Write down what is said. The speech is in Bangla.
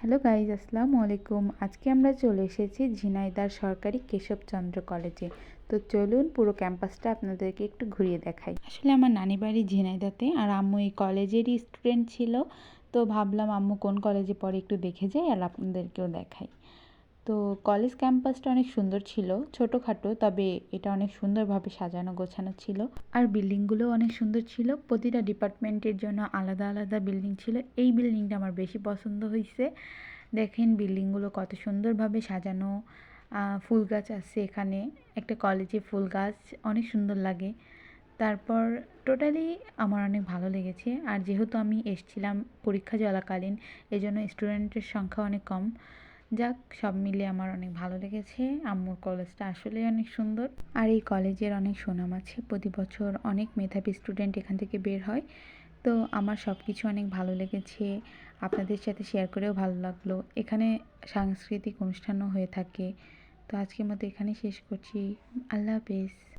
হ্যালো গাইজ, আসসালামু আলাইকুম। আজকে আমরা চলে এসেছি ঝিনাইদহ সরকারি কেশবচন্দ্র কলেজে। তো চলুন পুরো ক্যাম্পাসটা আপনাদেরকে একটু ঘুরিয়ে দেখাই। আসলে আমার নানি বাড়ি ঝিনাইদহতে, আর আম্মু এই কলেজেরই স্টুডেন্ট ছিল। তো ভাবলাম আম্মু কোন কলেজে পড়ে একটু দেখে যাই আর আপনাদেরকেও দেখাই। তো কলেজ ক্যাম্পাসটা অনেক সুন্দর ছিল, ছোটোখাটো, তবে এটা অনেক সুন্দরভাবে সাজানো গোছানো ছিল। আর বিল্ডিংগুলো অনেক সুন্দর ছিল, প্রতিটা ডিপার্টমেন্টের জন্য আলাদা আলাদা বিল্ডিং ছিল। এই বিল্ডিংটা আমার বেশি পছন্দ হয়েছে। দেখেন বিল্ডিংগুলো কত সুন্দরভাবে সাজানো, ফুল গাছ আছে এখানে। একটা কলেজে ফুল গাছ অনেক সুন্দর লাগে। তারপর টোটালি আমার অনেক ভালো লেগেছে। আর যেহেতু আমি এসেছিলাম পরীক্ষা চলাকালীন, এজন্য স্টুডেন্টের সংখ্যা অনেক কম। যাক, সব মিলে আমার অনেক ভালো লেগেছে। আম্মুর কলেজটা আসলেই অনেক সুন্দর। আর এই কলেজের অনেক সুনাম আছে, প্রতি বছর অনেক মেধাবী স্টুডেন্ট এখান থেকে বের হয়। তো আমার সব কিছু অনেক ভালো লেগেছে, আপনাদের সাথে শেয়ার করেও ভালো লাগলো। এখানে সাংস্কৃতিক অনুষ্ঠানও হয়ে থাকে। তো আজকের মতো এখানে শেষ করছি। আল্লাহ হাফেজ।